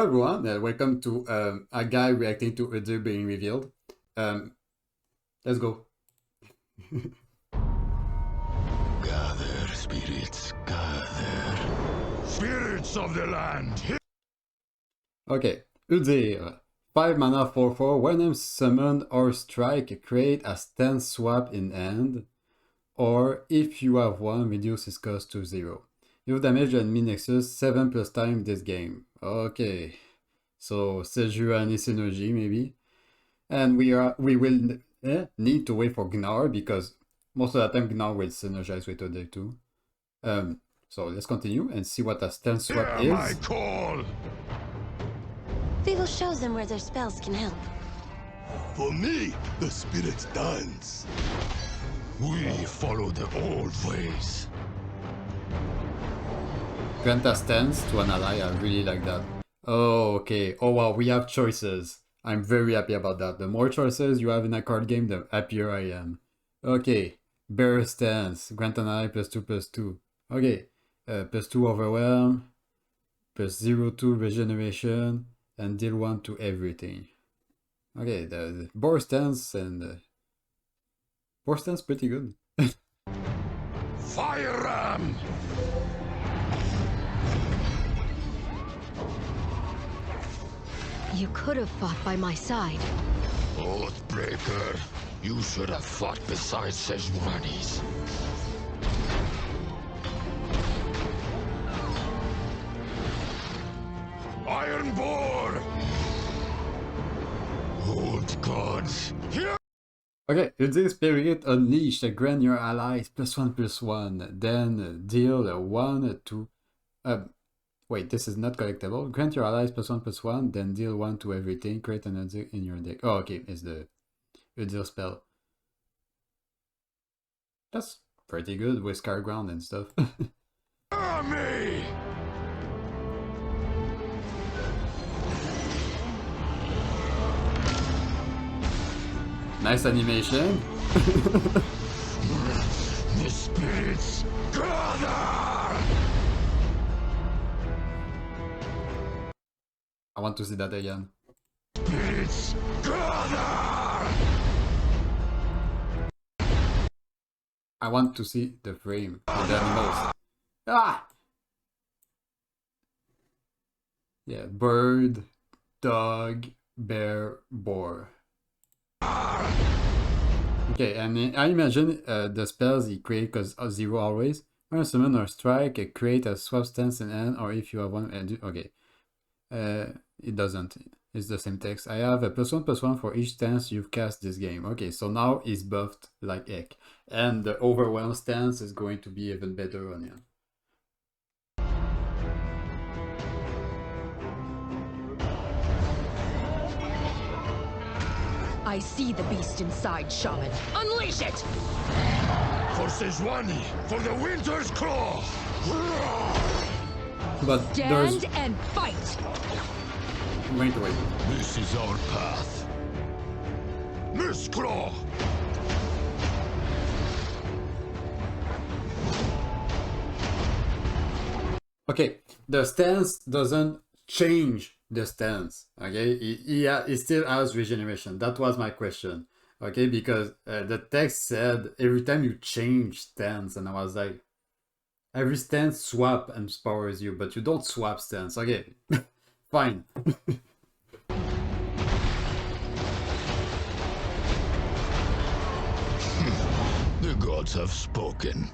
Hello everyone, welcome to a guy reacting to Udyr being revealed. Let's go. Gather, spirits, gather. Spirits of the land! Okay, Udyr. 5 mana 4/4, when summon or strike, create a stance swap in hand, or if you have one, reduce its cost to 0. You damage enemy nexus 7+ time this game. Okay, so Sejuani synergy maybe. And we will need to wait for Gnar because most of the time Gnar will synergize with Udyr too. So let's continue and see what a stance swap is. My call! We will show them where their spells can help. For me, the spirits dance. We follow the old ways. Grant a stance to an ally, I really like that. Oh, okay. Oh wow, we have choices. I'm very happy about that. The more choices you have in a card game, the happier I am. Okay, bear stance. Grant an ally +2/+2. Okay, +2 overwhelm, +0/2 regeneration, and deal 1 to everything. Okay, the boar stance and boar stance pretty good. Fire ram! You could have fought by my side. Oathbreaker, you should have fought beside Sejuani's. Iron Boar! Old gods, here! Okay, Udyr Spirit Unleashed, grant your allies +1/+1, then deal 1 to... wait, this is not collectible. Grant your allies +1/+1, then deal 1 to everything, create an Udyr in your deck. Oh, okay, it's the Udyr spell. That's pretty good with Scarground and stuff. Army! Nice animation. The spirits gather! I want to see that again. Spirits gather! I want to see the frame of the animals. Ah! Yeah, bird, dog, bear, boar. Okay, and I imagine the spells he create because 0 always. When summon or strike, create a swap stance in hand, or if you have one. Okay, it doesn't. It's the same text. I have a +1/+1 for each stance you've cast this game. Okay, so now he's buffed like heck, and the overwhelm stance is going to be even better on him. I see the beast inside, Shaman. Unleash it! For Sejuani, for the Winter's Claw! But Stand and fight! wait. This is our path. Miss Claw! Okay, the stance doesn't change the stance. Okay, he still has regeneration. That was my question. Okay, because the text said every time you change stance, and I was like, every stance swap empowers you, but you don't swap stance. Okay, fine. The gods have spoken.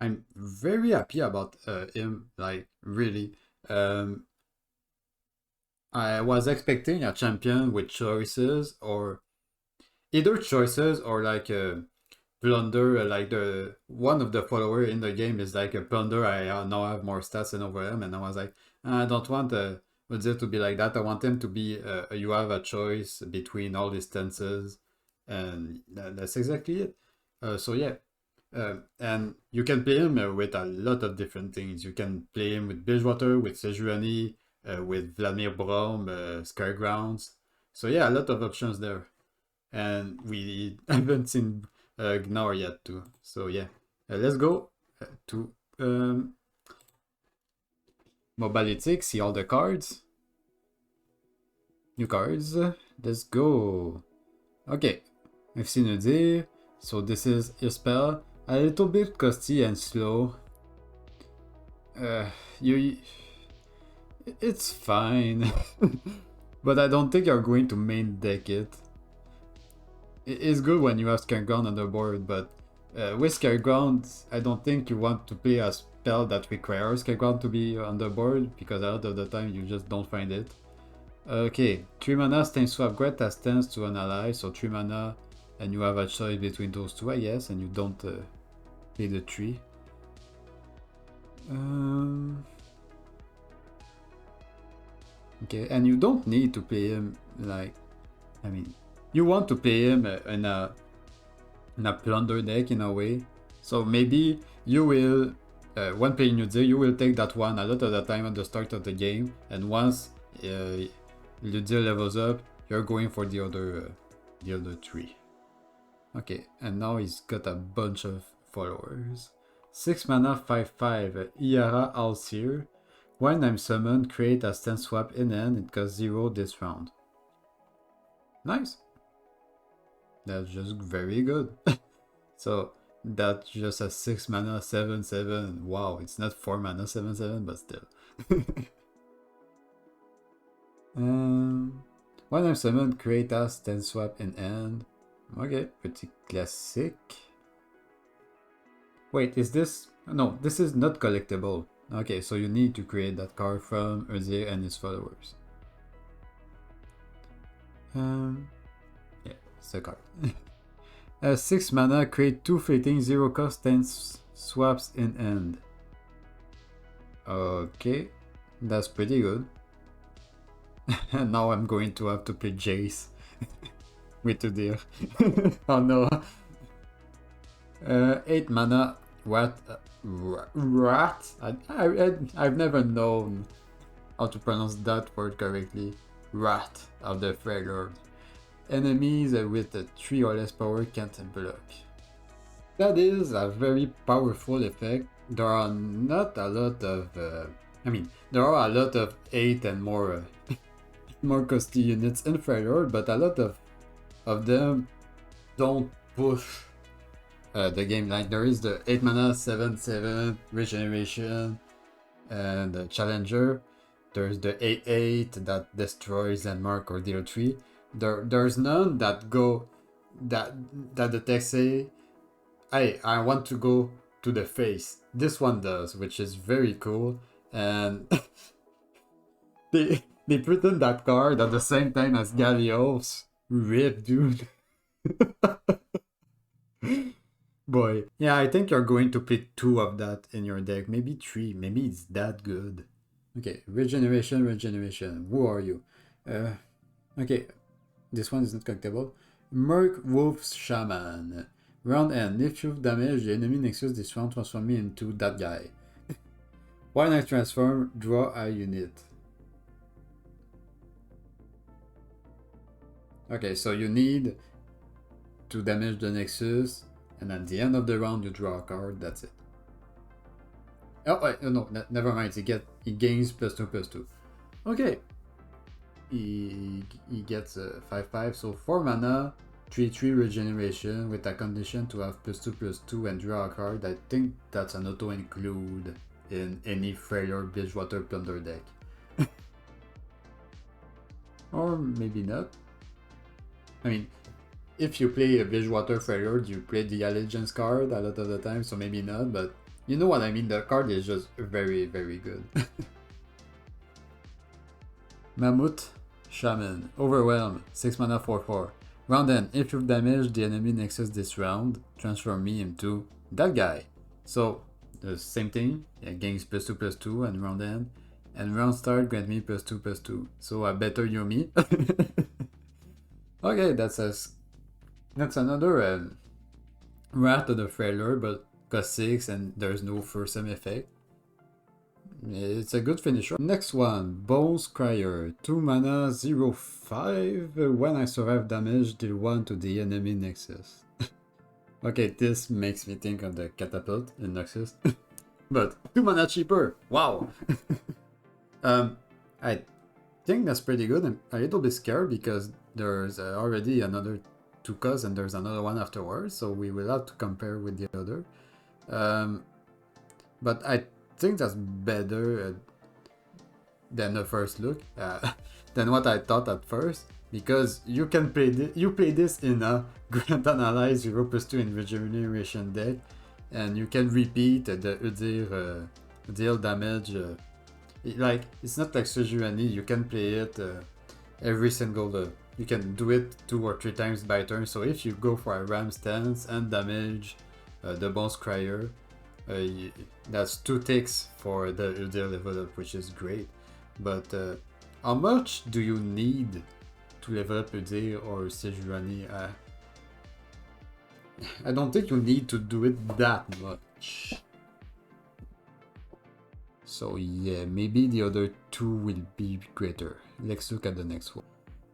I'm very happy about him, like, really. I was expecting a champion with choices, or either choices or like a plunder, like the one of the follower in the game is like a plunder. I now have more stats than over him, and I was like, I don't want Udyr to be like that. I want him to be you have a choice between all these stances, and that's exactly it. So yeah. And you can play him with a lot of different things. You can play him with Bilgewater, with Sejuani, with Vladimir Brom, Scaregrounds. So yeah, a lot of options there. And we haven't seen Gnar yet too. So yeah, let's go to Mobility, see all the cards. New cards. Let's go. Okay, I've seen Udyr. So this is your spell. A little bit costly and slow. You... It's fine. But I don't think you're going to main deck it. It's good when you have Scareground on the board, but with Scareground, I don't think you want to play a spell that requires Scareground to be on the board, because a lot of the time you just don't find it. Okay, 3 mana stance swap, grant a stance to an ally, so 3 mana, and you have a choice between those two, I guess, and you don't pay the 3. Okay, and you don't need to play him like, I mean, you want to play him in a plunder deck in a way. So maybe you will, when playing Udyr, you will take that one a lot of the time at the start of the game, and once Udyr levels up, you're going for the other 3. Okay, and now he's got a bunch of followers. 6 mana, 5/5, Iara Alseer. When I'm summoned, create a stance swap in hand, it costs 0 this round. Nice. That's just very good. So that's just a 6 mana 7/7. Wow, it's not 4 mana 7/7, but still. When I'm summoned, create a stance swap in hand. Okay, pretty classic. Wait, is this... No, this is not collectible. Okay, so you need to create that card from Udyr and his followers. Yeah, it's a card. 6 mana, create 2 fleeting 0 cost stance swaps in hand. Okay, that's pretty good. And now I'm going to have to play Jace with Udyr. Oh no. 8 mana, what? Rat? I've never known how to pronounce that word correctly. Rat of the Freljord. Enemies with a 3 or less power can't block. That is a very powerful effect. There are not a lot of... there are a lot of 8 and more more costly units in Freljord, but a lot of them don't push the game. Like there is the 8 mana 7/7 regeneration and the challenger. There's the 8/8 that destroys landmark or deal 3. There's none that go that the text say, hey, I want to go to the face. This one does, which is very cool. And they pretend that card at the same time as Gallios. Rip, dude. Boy. Yeah, I think you're going to play 2 of that in your deck. Maybe 3. Maybe it's that good. Okay, regeneration. Who are you? Okay, this one is not collectible. Merc Wolf's Shaman. Round end. If you've damaged the enemy next to this round, transform me into that guy. When I transform, draw a unit. Okay, so you need to damage the Nexus, and at the end of the round you draw a card, that's it. Oh, wait, no, never mind, he gains +2/+2. Okay. He gets 5/5, so 4 mana, 3/3 regeneration with a condition to have +2/+2 and draw a card. I think that's an auto include in any Freljord Bridgewater Plunder deck. Or maybe not. I mean, if you play a Bridgewater Freljord, you play the Allegiance card a lot of the time, so maybe not, but you know what I mean, the card is just very, very good. Mammoth Shaman. Overwhelm. 6 mana 4/4. Round end. If you've damaged the enemy Nexus this round, transform me into that guy. So, the same thing. Yeah, gains +2/+2 and round end. And round start, grant me +2/+2. So a better Yomi. Okay, that's another Wrath of the Freljord, but cost 6 and there's no fearsome effect. It's a good finisher. Next one, Bones Crier. 2 mana 0/5. When I survive damage, deal 1 to the enemy Nexus. Okay, this makes me think of the Catapult in Nexus. But 2 mana cheaper! Wow! I think that's pretty good. I'm a little bit scared because there's already another 2 and there's another one afterwards, so we will have to compare with the other. But I think that's better than the first look, than what I thought at first, because you can play this in a Grant and Ally 0+2 in regeneration deck, and you can repeat the Udyr deal damage. Like, it's not like Sejuani, you can play it every single. You can do it 2 or 3 times by turn. So if you go for a Ram stance and damage the Bones Crier, that's 2 ticks for the Udyr level up, which is great. But how much do you need to level up Udyr or Sejuani? I don't think you need to do it that much. So yeah, maybe the other 2 will be greater. Let's look at the next one.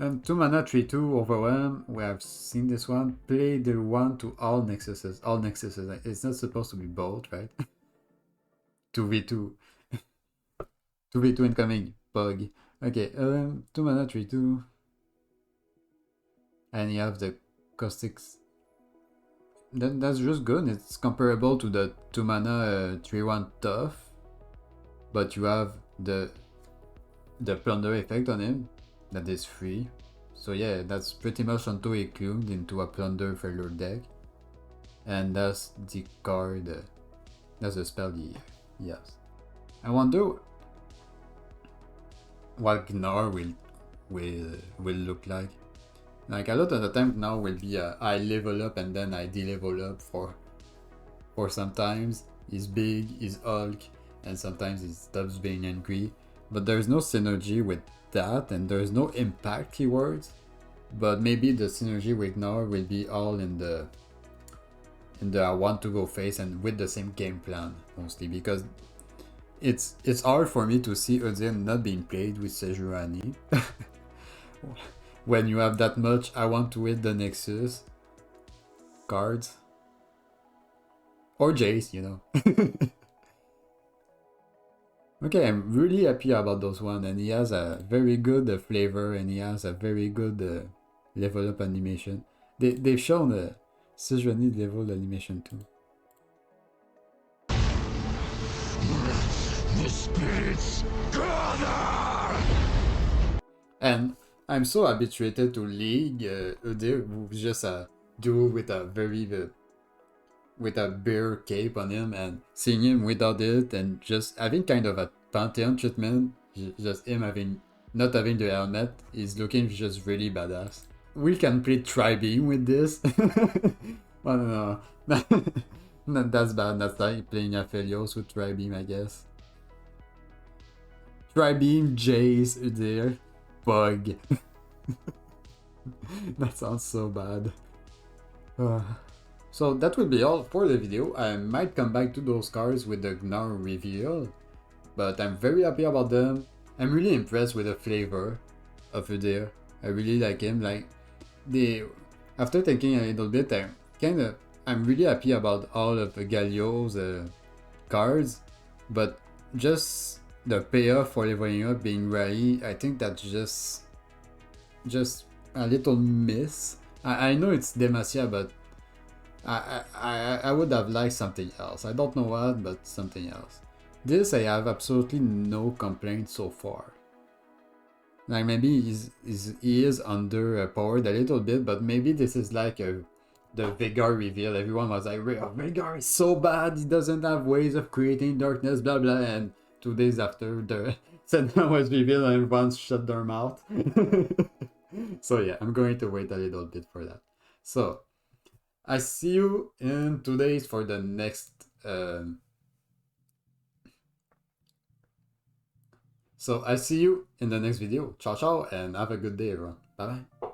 2 mana 3/2 Overwhelm. We have seen this one. Play the 1 to all nexuses. All nexuses. It's not supposed to be both, right? 2v2. 2v2 incoming. Bug. Okay, 2 mana 3/2. And you have the Caustics. Then that's just good. It's comparable to the 2 mana 3/1 Tough. But you have the Plunder effect on him. That is free. So yeah, that's pretty much auto-included into a Plunder Freljord deck. And that's the card. That's the spell yes. I wonder what Gnar will look like. Like, a lot of the time Gnar will be I level up and then I de-level up for sometimes. He's big, he's Hulk, and sometimes he stops being angry. But there's no synergy with that, and there's no impact keywords. But maybe the synergy with Gnar will be all in the I want to go face and with the same game plan mostly, because it's hard for me to see Udyr not being played with Sejuani. When you have that much I want to hit the Nexus cards. Or Jace, you know. Okay, I'm really happy about those one, and he has a very good flavor, and he has a very good level up animation. They've shown the Sejuani level animation too. The spirits gather! And I'm so habituated to League Udyr, who's just a duo with a with a bear cape on him, and seeing him without it and just having kind of a Pantheon treatment, just him not having the helmet, is looking just really badass. We can play Tri-Beam with this. Oh no, no. That's bad. That's like playing Aphelios with Tri-Beam, I guess. Tri-Beam, Jace, Udyr, Bug. That sounds so bad. So that will be all for the video. I might come back to those cards with the Gnar reveal, but I'm very happy about them. I'm really impressed with the flavor of Udyr. I really like him. Like, after thinking a little bit, I'm really happy about all of Galio's cards, but just the payoff for leveling up being Rally, I think that's just a little miss. I know it's Demacia, but I would have liked something else. I don't know what, but something else. This I have absolutely no complaints so far. Like, maybe he is underpowered a little bit, but maybe this is like the Veigar reveal. Everyone was like, Veigar is so bad, he doesn't have ways of creating darkness, blah blah, and 2 days after the Sentinel was revealed and everyone shut their mouth. So yeah, I'm going to wait a little bit for that. So I see you in 2 days for the next So I see you in the next video. Ciao ciao, and have a good day everyone. Bye bye.